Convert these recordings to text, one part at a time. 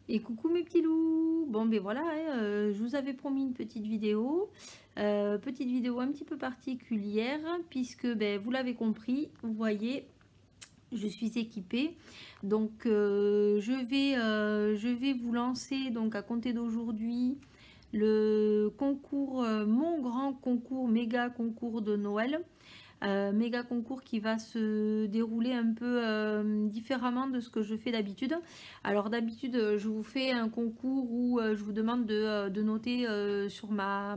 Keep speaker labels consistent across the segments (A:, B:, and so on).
A: Et coucou mes petits loups. Bon ben voilà, hein, je vous avais promis une petite vidéo un petit peu particulière puisque ben, vous l'avez compris, vous voyez, je suis équipée. Donc je vais vous lancer donc à compter d'aujourd'hui le concours, mon grand concours, méga concours de Noël. Méga concours qui va se dérouler un peu différemment de ce que je fais d'habitude. Alors d'habitude, je vous fais un concours où je vous demande de noter sur ma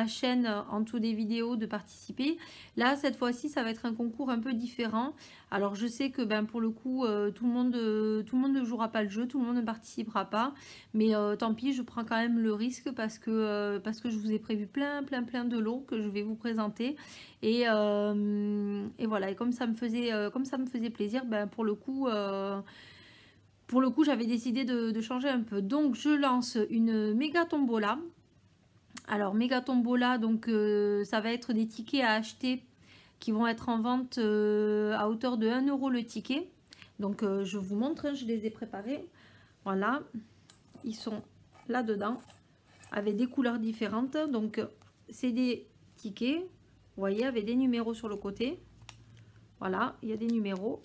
A: chaîne en dessous des vidéos de participer. Là, cette fois-ci, ça va être un concours un peu différent. Alors je sais que ben, pour le coup, tout le monde ne jouera pas le jeu, tout le monde ne participera pas. Mais tant pis, je prends quand même le risque parce que je vous ai prévu plein de lots que je vais vous présenter. Et voilà, et comme ça me faisait plaisir, ben pour le coup j'avais décidé de changer un peu. Donc je lance une méga tombola. Alors méga tombola, donc ça va être des tickets à acheter qui vont être en vente à hauteur de 1 euro le ticket. Donc je vous montre, hein, je les ai préparés. Voilà, ils sont là-dedans avec des couleurs différentes. Donc c'est des tickets, vous voyez, avec des numéros sur le côté. Voilà, il y a des numéros,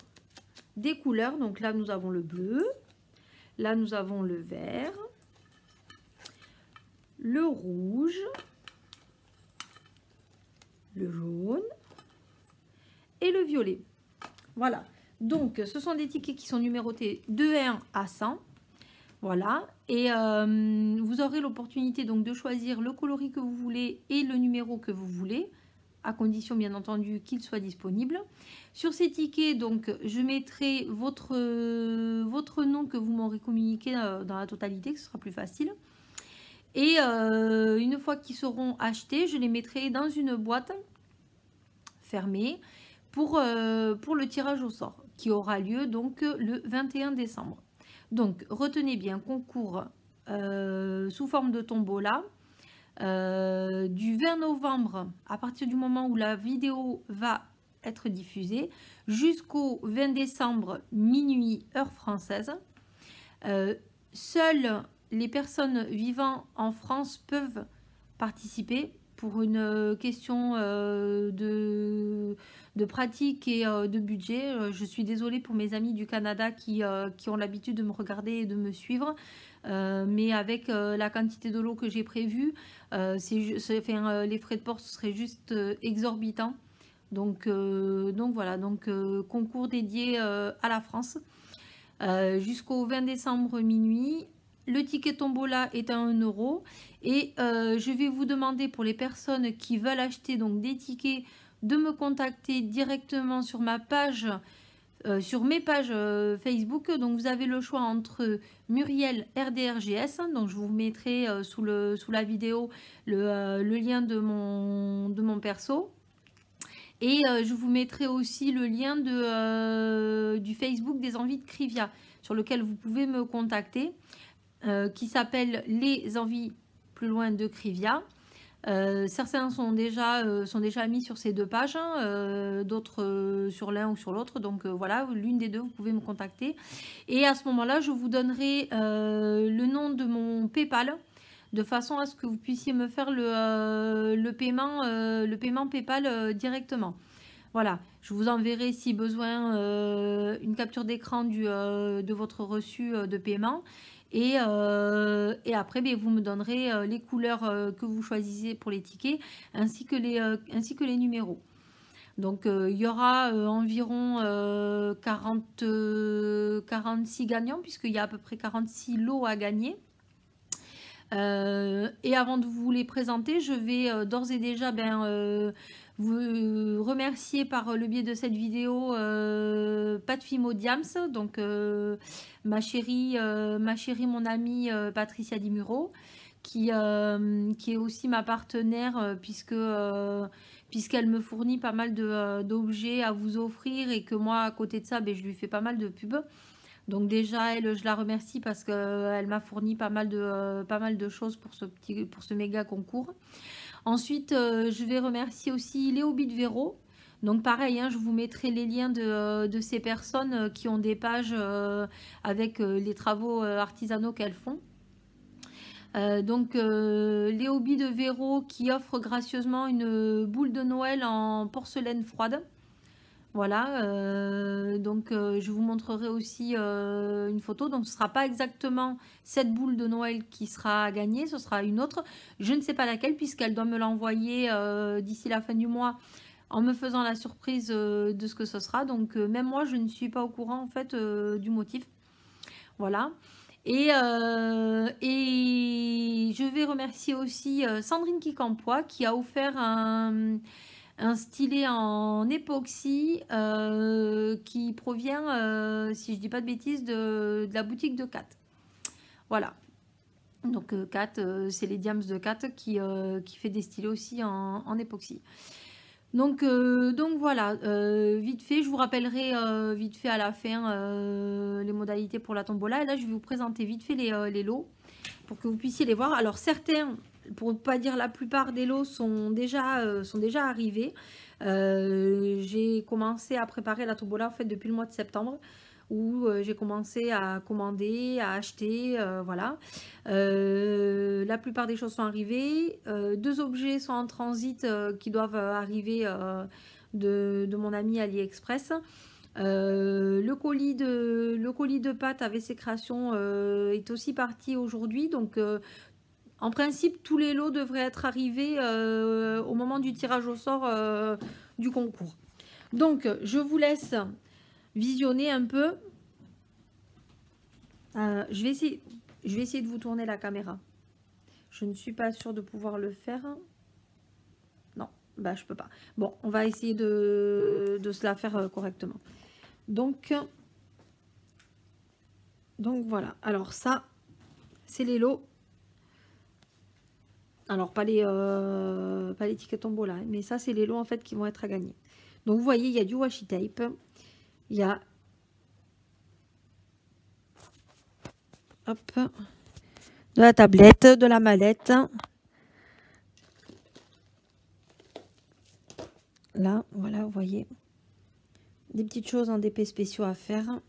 A: des couleurs. Donc là, nous avons le bleu. Là, nous avons le vert, le rouge, le jaune et le violet. Voilà. Donc, ce sont des tickets qui sont numérotés de 1 à 100. Voilà. Et vous aurez l'opportunité donc de choisir le coloris que vous voulez et le numéro que vous voulez, à condition bien entendu qu'il soit disponible. Sur ces tickets, donc, je mettrai votre nom que vous m'aurez communiqué dans la totalité, que ce sera plus facile. Et une fois qu'ils seront achetés, je les mettrai dans une boîte fermée pour le tirage au sort, qui aura lieu donc le 21 décembre. Donc, retenez bien, concours sous forme de tombola. Du 20 novembre, à partir du moment où la vidéo va être diffusée, jusqu'au 20 décembre, minuit, heure française. Seules les personnes vivant en France peuvent participer pour une question de pratique et de budget. Je suis désolée pour mes amis du Canada qui ont l'habitude de me regarder et de me suivre. Mais avec la quantité de l'eau que j'ai prévue, les frais de port seraient juste exorbitants. Donc voilà, donc concours dédié à la France jusqu'au 20 décembre minuit. Le ticket tombola est à 1 euro et je vais vous demander pour les personnes qui veulent acheter donc des tickets de me contacter directement sur ma page. Sur mes pages Facebook, donc vous avez le choix entre Muriel RDRGS, donc je vous mettrai sous la vidéo le lien de mon perso, et je vous mettrai aussi le lien du Facebook des Envies de Krivia, sur lequel vous pouvez me contacter, qui s'appelle Les Envies plus loin de Krivia. Certains sont déjà mis sur ces deux pages, hein, d'autres sur l'un ou sur l'autre. Donc voilà, l'une des deux, vous pouvez me contacter. Et à ce moment-là, je vous donnerai le nom de mon PayPal, de façon à ce que vous puissiez me faire le paiement PayPal directement. Voilà, je vous enverrai si besoin une capture d'écran de votre reçu de paiement. Et après, ben, vous me donnerez les couleurs que vous choisissez pour les tickets, ainsi que les numéros. Donc, il y aura environ 46 gagnants, puisqu'il y a à peu près 46 lots à gagner. Et avant de vous les présenter, je vais d'ores et déjà vous remercier par le biais de cette vidéo Patfimo Diams, donc ma chérie, mon amie Patricia Di Muro, qui est aussi ma partenaire puisqu'elle me fournit pas mal d'objets à vous offrir, et que moi à côté de ça, ben, je lui fais pas mal de pubs. Donc déjà, elle, je la remercie parce qu'elle m'a fourni pas mal de choses pour ce méga concours. Ensuite, je vais remercier aussi Léo Bitvéro, Donc pareil, hein, je vous mettrai les liens de ces personnes qui ont des pages avec les travaux artisanaux qu'elles font. Donc les hobbies de Véro qui offre gracieusement une boule de Noël en porcelaine froide. Voilà, donc je vous montrerai aussi une photo. Donc ce ne sera pas exactement cette boule de Noël qui sera gagnée, ce sera une autre. Je ne sais pas laquelle puisqu'elle doit me l'envoyer d'ici la fin du mois en me faisant la surprise de ce que ce sera. Donc même moi je ne suis pas au courant en fait du motif. Voilà. Et je vais remercier aussi Sandrine Quincampoix qui a offert un stylet en époxy qui provient, si je dis pas de bêtises, de la boutique de Kat. Voilà. Donc Kat, c'est les Diams de Kat qui fait des stylets aussi en époxy. Donc voilà, vite fait, je vous rappellerai vite fait à la fin les modalités pour la tombola. Et là, je vais vous présenter vite fait les lots pour que vous puissiez les voir. Alors certains, pour ne pas dire la plupart des lots, sont déjà arrivés. J'ai commencé à préparer la tombola en fait depuis le mois de septembre, où j'ai commencé à commander, à acheter, voilà. La plupart des choses sont arrivées. 2 objets sont en transit qui doivent arriver de mon ami AliExpress. Le colis de pâtes avec ses créations est aussi parti aujourd'hui. Donc en principe, tous les lots devraient être arrivés au moment du tirage au sort du concours. Donc je vous laisse visionner un peu. Je vais essayer de vous tourner la caméra. Je ne suis pas sûre de pouvoir le faire. Non, bah je peux pas. Bon, on va essayer de se la faire correctement. Donc voilà. Alors ça, c'est les lots. Alors pas les tickets tombola, mais ça c'est les lots en fait qui vont être à gagner. Donc vous voyez, il y a du washi tape, il y a hop, de la tablette, de la mallette. Là, voilà, vous voyez, des petites choses en DP spéciaux à faire.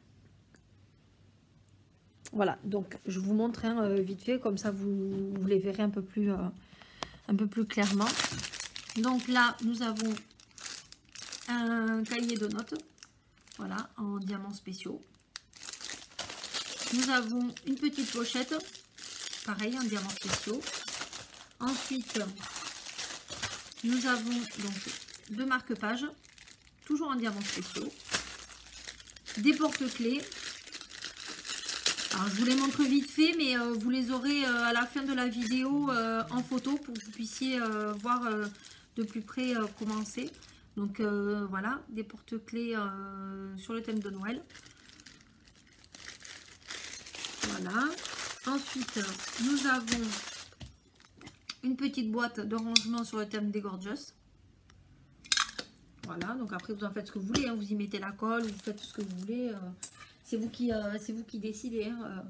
A: Voilà, donc je vous montre vite fait, comme ça vous les verrez un peu plus clairement. Donc là, nous avons un cahier de notes, voilà, en diamants spéciaux. Nous avons une petite pochette, pareil, en diamants spéciaux. Ensuite, nous avons donc 2 marque-pages, toujours en diamants spéciaux. Des porte-clés. Alors, je vous les montre vite fait, mais vous les aurez à la fin de la vidéo en photo pour que vous puissiez voir de plus près comment c'est. Donc voilà, des porte-clés sur le thème de Noël. Voilà. Ensuite, nous avons une petite boîte de rangement sur le thème des Gorgeous. Voilà, donc après vous en faites ce que vous voulez, hein. Vous y mettez la colle, vous faites ce que vous voulez. C'est vous qui décidez. Hein.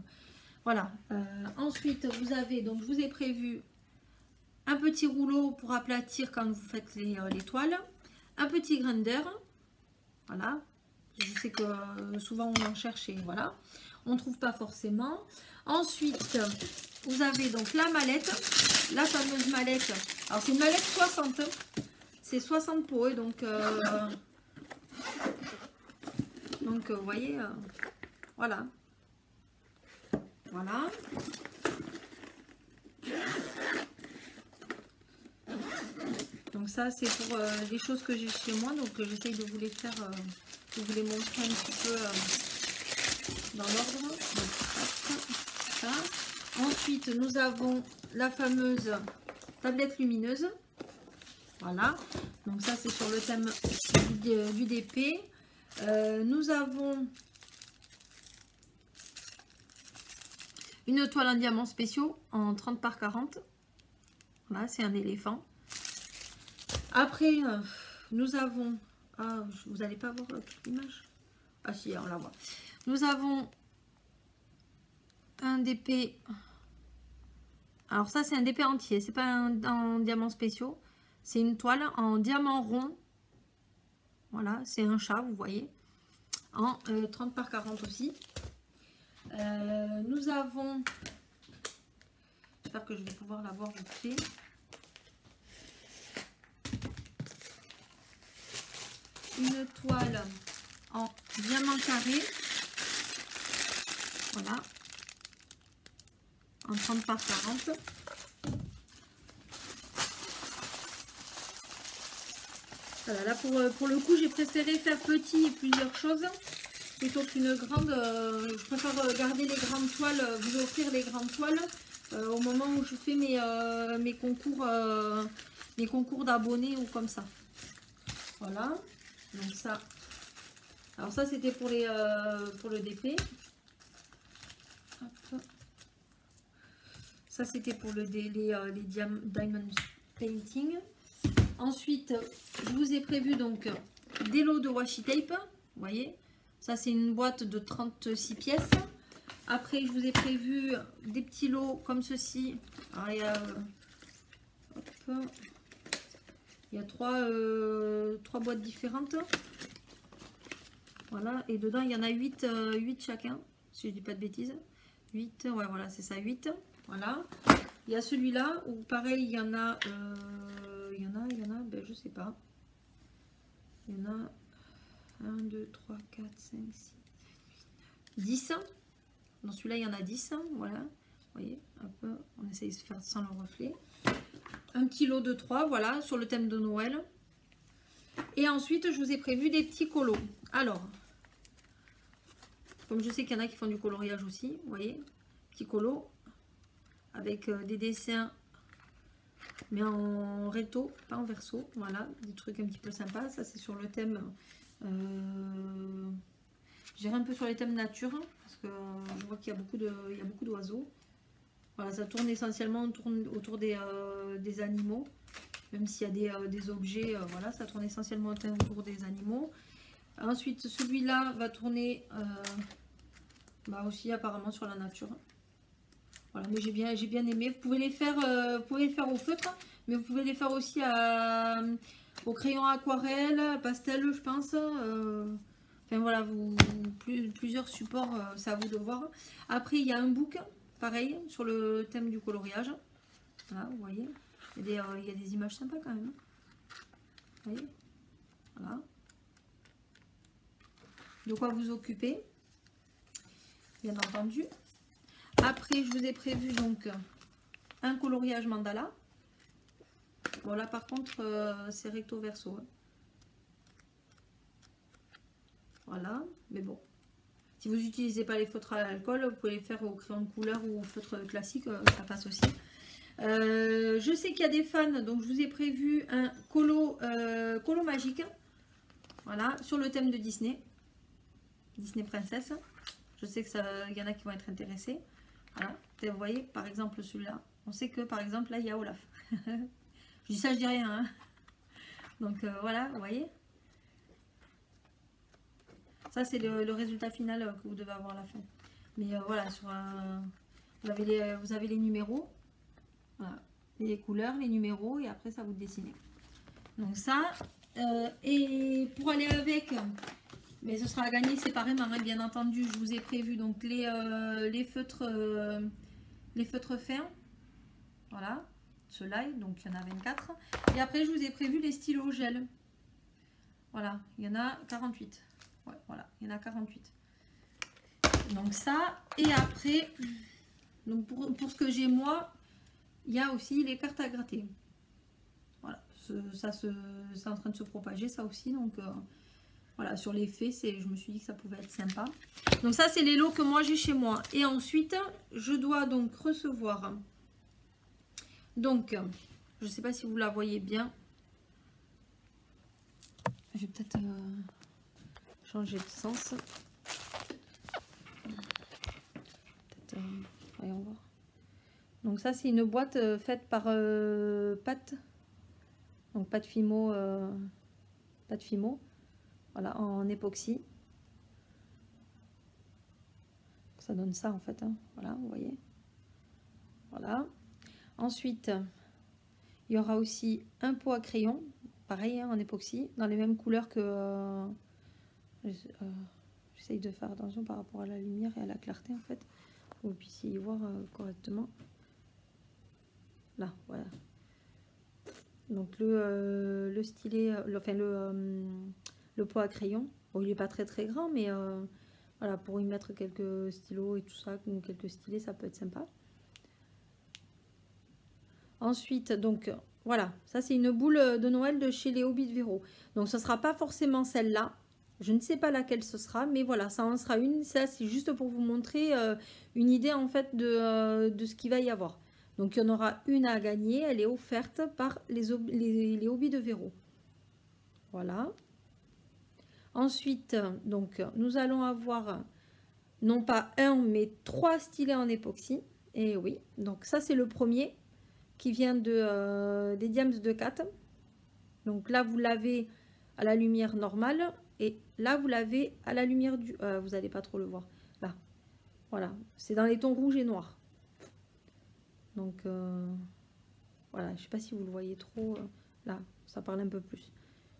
A: Voilà. Ensuite, vous avez, donc je vous ai prévu un petit rouleau pour aplatir quand vous faites les toiles. Un petit grinder. Voilà. Je sais que souvent on en cherche et voilà. On ne trouve pas forcément. Ensuite, vous avez donc la mallette. La fameuse mallette. Alors c'est une mallette 60. C'est 60 pour eux. Donc vous voyez, voilà. Voilà. Donc ça, c'est pour les choses que j'ai chez moi. Donc j'essaye de vous les faire, de vous les montrer un petit peu dans l'ordre. Ça. Ensuite, nous avons la fameuse tablette lumineuse. Voilà. Donc ça, c'est sur le thème du DP. Nous avons une toile en diamants spéciaux en 30 par 40. Voilà, c'est un éléphant. Après, nous avons... Ah, vous n'allez pas voir toute l'image. Ah si, on la voit. Nous avons un DP. Alors ça, c'est un DP entier. C'est pas en diamants spéciaux. C'est une toile en diamant rond. Voilà, c'est un chat, vous voyez. En 30 par 40 aussi. Nous avons... J'espère que je vais pouvoir l'avoir vite fait. Une toile en diamant carré. Voilà. En 30 par 40. Voilà, là pour le coup, j'ai préféré faire petit et plusieurs choses plutôt qu'une grande. Je préfère garder les grandes toiles, vous offrir les grandes toiles au moment où je fais mes concours d'abonnés ou comme ça. Voilà. Donc ça. Alors ça c'était pour le DP. Hop. Ça c'était pour les Diamond Painting. Ensuite, je vous ai prévu donc des lots de washi tape. Vous voyez, ça c'est une boîte de 36 pièces. Après, je vous ai prévu des petits lots comme ceci. Alors, il y a trois boîtes différentes. Voilà, et dedans il y en a 8 chacun, si je dis pas de bêtises. 8, ouais, voilà, c'est ça, 8. Voilà. Il y a celui-là où pareil, il y en a, ben, je sais pas. Il y en a 1, 2, 3, 4, 5, 6, 10. Dans celui-là, il y en a 10. Voilà. Vous voyez, un peu, on essaye de se faire sans le reflet. Un petit lot de 3, voilà, sur le thème de Noël. Et ensuite, je vous ai prévu des petits colos. Alors, comme je sais qu'il y en a qui font du coloriage aussi, vous voyez, petits colos avec des dessins, mais en recto, pas en verso. Voilà, des trucs un petit peu sympas. Ça, c'est sur le thème. J'irai un peu sur les thèmes nature, parce que je vois qu'il y a beaucoup d'oiseaux. Voilà, ça tourne essentiellement autour des animaux. Même s'il y a des objets, voilà, ça tourne essentiellement autour des animaux. Ensuite, celui-là va tourner aussi apparemment sur la nature. Voilà, mais j'ai bien aimé. Vous pouvez les faire au feutre, mais vous pouvez les faire aussi au crayon aquarelle, pastel, je pense. Enfin voilà, plusieurs supports, c'est à vous de voir. Après, il y a un book, pareil, sur le thème du coloriage. Voilà, vous voyez. Il y a des images sympas quand même. Vous voyez, voilà. De quoi vous occuper, bien entendu. Après, je vous ai prévu donc un coloriage mandala. Bon, là par contre, c'est recto verso. Hein. Voilà, mais bon. Si vous n'utilisez pas les feutres à l'alcool, vous pouvez les faire au crayon de couleur ou au feutre classique, ça passe aussi. Je sais qu'il y a des fans, donc je vous ai prévu un colo magique. Voilà, sur le thème de Disney. Disney Princesse. Je sais qu'il y en a qui vont être intéressés. Voilà, et vous voyez, par exemple, celui-là. On sait que, par exemple, là, il y a Olaf. Je dis ça, je dis rien. Hein. Donc, voilà, vous voyez. Ça, c'est le résultat final que vous devez avoir à la fin. Mais voilà, vous avez les numéros. Voilà, les couleurs, les numéros, et après, ça vous dessinez. Donc, ça. Et pour aller avec... Mais ce sera à gagner séparément, hein, bien entendu. Je vous ai prévu donc les feutres fins. Voilà, ceux-là, donc il y en a 24. Et après, je vous ai prévu les stylos gel. Voilà, il y en a 48. Ouais, voilà, il y en a 48. Donc ça, et après, donc pour ce que j'ai moi, il y a aussi les cartes à gratter. Voilà, ça c'est en train de se propager, ça aussi, donc... Voilà, sur les faits, je me suis dit que ça pouvait être sympa. Donc ça, c'est les lots que moi j'ai chez moi. Et ensuite, je dois donc recevoir. Donc, je ne sais pas si vous la voyez bien. Je vais peut-être changer de sens. Voyons voir. Donc ça, c'est une boîte faite par Pat. Donc Pat Fimo. Pat Fimo. Voilà, en époxy. Ça donne ça en fait. Hein. Voilà, vous voyez. Voilà. Ensuite, il y aura aussi un pot à crayon. pareil hein, en époxy, dans les mêmes couleurs que... j'essaye de faire attention par rapport à la lumière et à la clarté en fait, pour que vous puissiez y voir correctement. Là, voilà. Donc le stylet, le pot à crayon, bon, il n'est pas très très grand, mais voilà, pour y mettre quelques stylos et tout ça, quelques stylets, ça peut être sympa. Ensuite, donc voilà, ça c'est une boule de Noël de chez les Hobbies de Véro. Donc ce ne sera pas forcément celle-là, je ne sais pas laquelle ce sera, mais voilà, ça en sera une. Ça c'est juste pour vous montrer une idée en fait de ce qu'il va y avoir. Donc il y en aura une à gagner, elle est offerte par les Hobbies de Véro. Voilà. Ensuite, donc nous allons avoir non pas un mais 3 stylets en époxy. Et oui, donc ça c'est le premier qui vient des Diams de Cat. Donc là vous l'avez à la lumière normale et là vous l'avez à la lumière du... vous n'allez pas trop le voir. Là, voilà, c'est dans les tons rouge et noir. Donc voilà, je sais pas si vous le voyez trop. Là, ça parle un peu plus.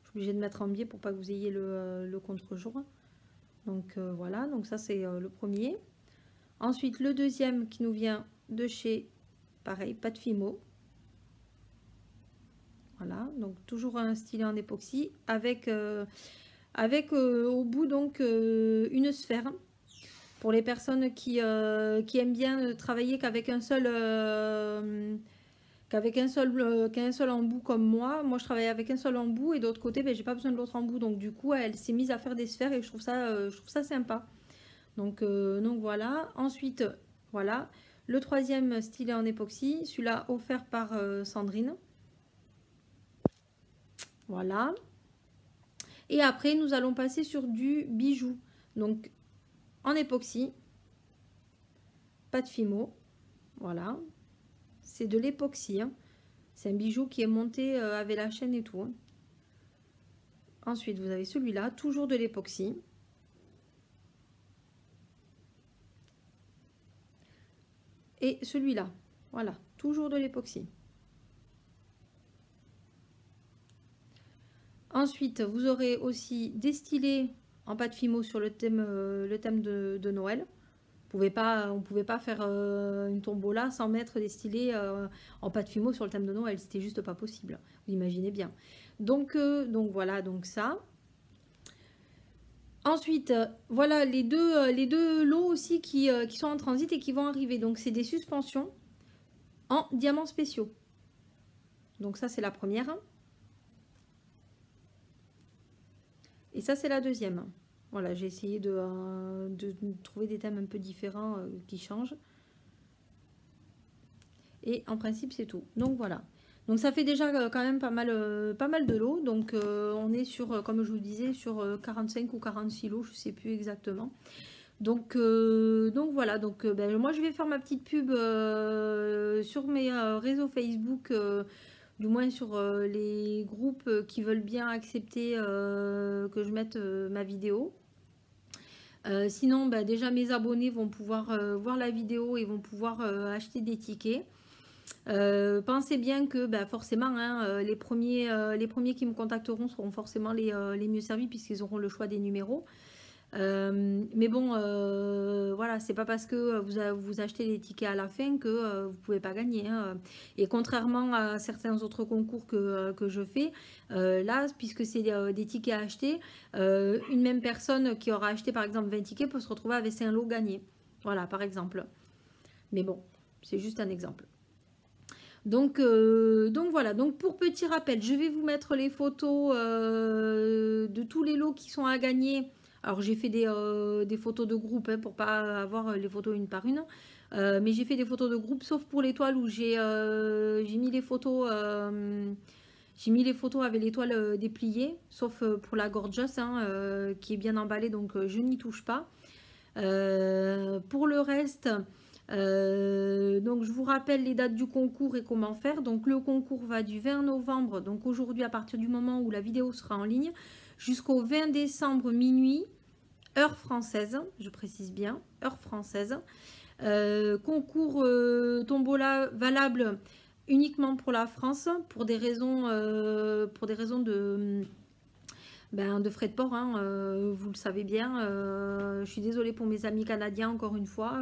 A: Je suis obligée de mettre en biais pour pas que vous ayez le contre-jour. Donc voilà, donc ça c'est le premier. Ensuite, le deuxième qui nous vient de chez, pareil, Pat Fimo. Voilà, donc toujours un stylet en époxy avec, au bout donc une sphère. Pour les personnes qui aiment bien travailler qu'avec un seul embout comme moi. Moi je travaille avec un seul embout et d'autre côté ben, j'ai pas besoin de l'autre embout, donc du coup elle s'est mise à faire des sphères et je trouve ça sympa. Donc voilà. Ensuite voilà le troisième stylet en époxy, celui-là offert par Sandrine. Voilà. Et après nous allons passer sur du bijou, donc en époxy, Pat Fimo. Voilà, c'est de l'époxy, hein. C'est un bijou qui est monté avec la chaîne et tout, hein. Ensuite vous avez celui-là, toujours de l'époxy. Et celui-là, voilà, toujours de l'époxy. Ensuite vous aurez aussi des stylets en Pat Fimo sur le thème de Noël. On ne pouvait pas faire une tombola sans mettre des stylets en Pat Fimo sur le thème de Noël. C'était juste pas possible. Vous imaginez bien. Donc voilà, donc ça. Ensuite, voilà les deux lots aussi qui sont en transit et qui vont arriver. Donc c'est des suspensions en diamants spéciaux. Donc ça c'est la première. Et ça c'est la deuxième. Voilà, j'ai essayé de trouver des thèmes un peu différents qui changent. Et en principe, c'est tout. Donc voilà. Donc ça fait déjà quand même pas mal de lots. Donc on est sur, comme je vous disais, sur 45 ou 46 lots, je ne sais plus exactement. Donc voilà. Donc ben, moi, je vais faire ma petite pub sur mes réseaux Facebook, du moins sur les groupes qui veulent bien accepter que je mette ma vidéo. Sinon, bah, déjà mes abonnés vont pouvoir voir la vidéo et vont pouvoir acheter des tickets. Pensez bien que bah, forcément, hein, les premiers qui me contacteront seront forcément les mieux servis puisqu'ils auront le choix des numéros. Mais bon, voilà, c'est pas parce que vous achetez les tickets à la fin que vous pouvez pas gagner, hein. Et contrairement à certains autres concours que je fais, là, puisque c'est des tickets à acheter, une même personne qui aura acheté par exemple 20 tickets peut se retrouver avec 5 lots gagnés. Voilà, par exemple. Mais bon, c'est juste un exemple. Donc voilà, donc pour petit rappel, je vais vous mettre les photos de tous les lots qui sont à gagner. Alors j'ai fait des photos de groupe hein, pour pas avoir les photos une par une. Mais j'ai fait des photos de groupe sauf pour l'étoile où j'ai mis les photos avec l'étoile dépliée. Sauf pour la Gorgeous hein, qui est bien emballée donc je n'y touche pas. Pour le reste, donc je vous rappelle les dates du concours et comment faire. Donc le concours va du 20 novembre, donc aujourd'hui à partir du moment où la vidéo sera en ligne, jusqu'au 20 décembre minuit, heure française, je précise bien, heure française. Concours tombola valable uniquement pour la France, pour des raisons de frais de port, hein, vous le savez bien. Je suis désolée pour mes amis canadiens, encore une fois.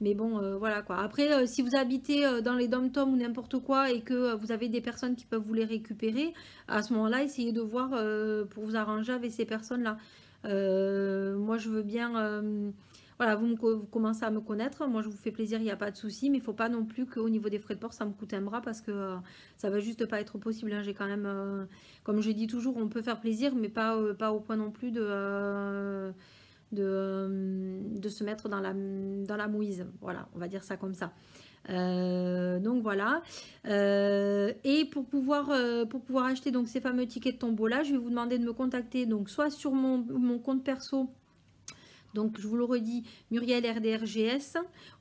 A: Mais bon, voilà quoi. Après, si vous habitez dans les dom-toms ou n'importe quoi et que vous avez des personnes qui peuvent vous les récupérer, à ce moment-là, essayez de voir pour vous arranger avec ces personnes-là. Moi, je veux bien... voilà, vous commencez à me connaître. Moi, je vous fais plaisir, il n'y a pas de souci. Mais il ne faut pas non plus qu'au niveau des frais de port, ça me coûte un bras parce que ça va juste pas être possible, hein. J'ai quand même... comme je dis toujours, on peut faire plaisir, mais pas au point non plus de se mettre dans la mouise. Voilà, on va dire ça comme ça. Donc voilà. Et pour pouvoir acheter donc ces fameux tickets de tombola, je vais vous demander de me contacter donc soit sur mon compte perso. Donc, je vous le redis, Muriel RDRGS,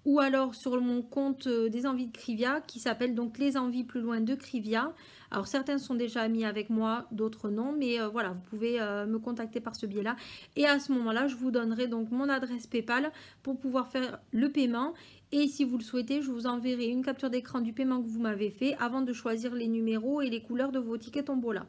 A: ou alors sur mon compte des envies de Krivia, qui s'appelle donc Les Envies plus loin de Krivia. Alors, certains sont déjà amis avec moi, d'autres non, mais voilà, vous pouvez me contacter par ce biais-là. Et à ce moment-là, je vous donnerai donc mon adresse PayPal pour pouvoir faire le paiement. Et si vous le souhaitez, je vous enverrai une capture d'écran du paiement que vous m'avez fait avant de choisir les numéros et les couleurs de vos tickets tombola.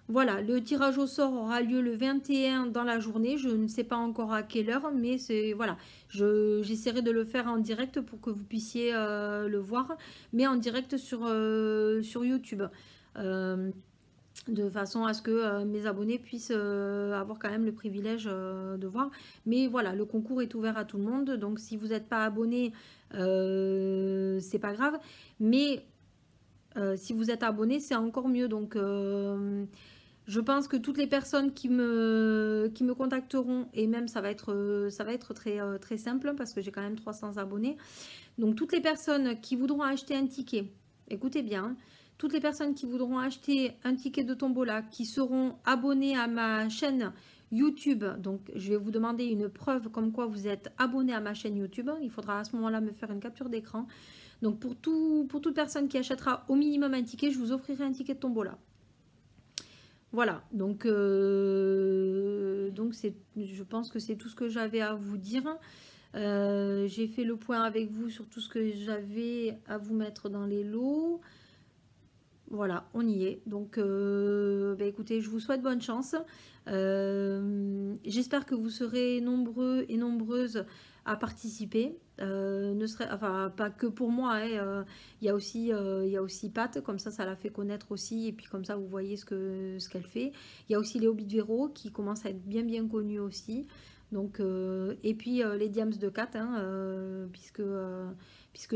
A: Voilà, le tirage au sort aura lieu le 21 dans la journée. Je ne sais pas encore à quelle heure, mais c'est voilà. J'essaierai de le faire en direct pour que vous puissiez le voir, mais en direct sur YouTube. De façon à ce que mes abonnés puissent avoir quand même le privilège de voir. Mais voilà, le concours est ouvert à tout le monde. Donc si vous n'êtes pas abonné, c'est pas grave. Mais si vous êtes abonné, c'est encore mieux. Donc je pense que toutes les personnes qui me contacteront, et même ça va être très simple parce que j'ai quand même 300 abonnés. Donc toutes les personnes qui voudront acheter un ticket, écoutez bien, hein, toutes les personnes qui voudront acheter un ticket de tombola, qui seront abonnées à ma chaîne YouTube, donc je vais vous demander une preuve comme quoi vous êtes abonné à ma chaîne YouTube. Il faudra à ce moment-là me faire une capture d'écran. Donc pour toute personne qui achètera au minimum un ticket, je vous offrirai un ticket de tombola. Voilà, donc je pense que c'est tout ce que j'avais à vous dire. J'ai fait le point avec vous sur tout ce que j'avais à vous mettre dans les lots. Voilà, on y est. Donc, écoutez, je vous souhaite bonne chance. J'espère que vous serez nombreux et nombreuses à participer. Enfin, pas que pour moi, hein, il y a aussi Pat, comme ça la fait connaître aussi, et puis comme ça vous voyez ce qu'elle fait. Il y a aussi Léo Bidvero qui commence à être bien connu aussi. Donc, et puis les Diams de Kat, hein, puisque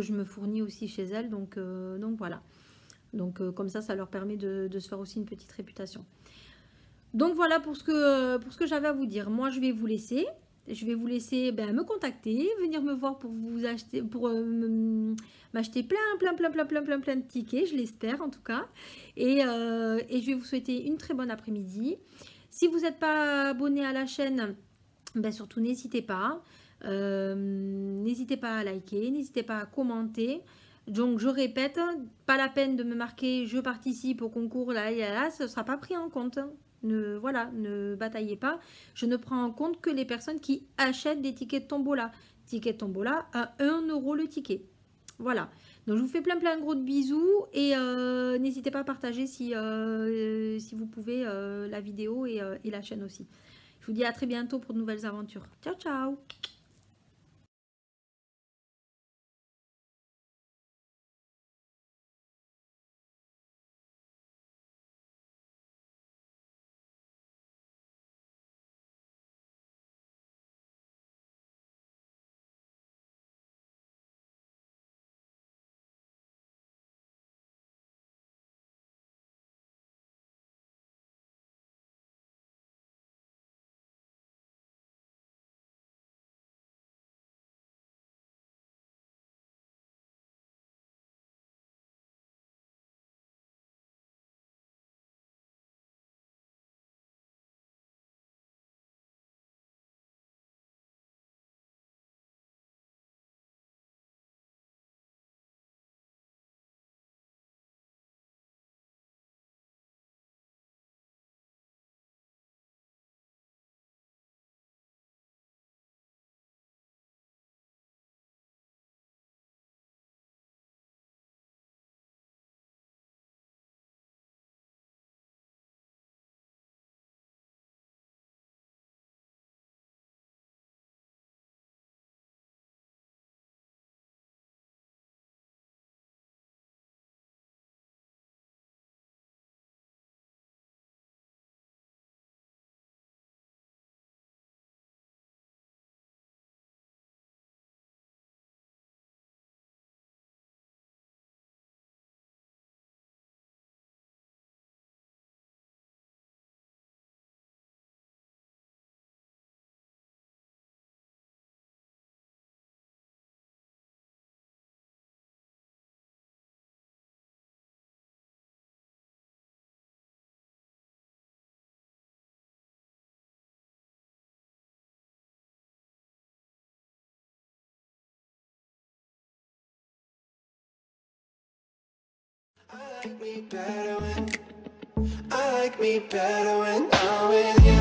A: je me fournis aussi chez elle. Donc voilà. Donc comme ça leur permet de se faire aussi une petite réputation. Donc voilà pour ce que j'avais à vous dire. Moi, je vais vous laisser. Je vais vous laisser me contacter, venir me voir pour vous acheter, pour m'acheter plein de tickets, je l'espère en tout cas. Et je vais vous souhaiter une très bonne après-midi. Si vous n'êtes pas abonné à la chaîne, surtout n'hésitez pas. N'hésitez pas à liker, n'hésitez pas à commenter. Donc je répète, pas la peine de me marquer je participe au concours là, ce ne sera pas pris en compte. Ne bataillez pas. Je ne prends en compte que les personnes qui achètent des tickets de tombola. Ticket de tombola à 1 € le ticket. Voilà. Donc je vous fais plein de gros bisous et n'hésitez pas à partager si vous pouvez la vidéo et la chaîne aussi. Je vous dis à très bientôt pour de nouvelles aventures. Ciao ciao.
B: I like me better when I'm with you.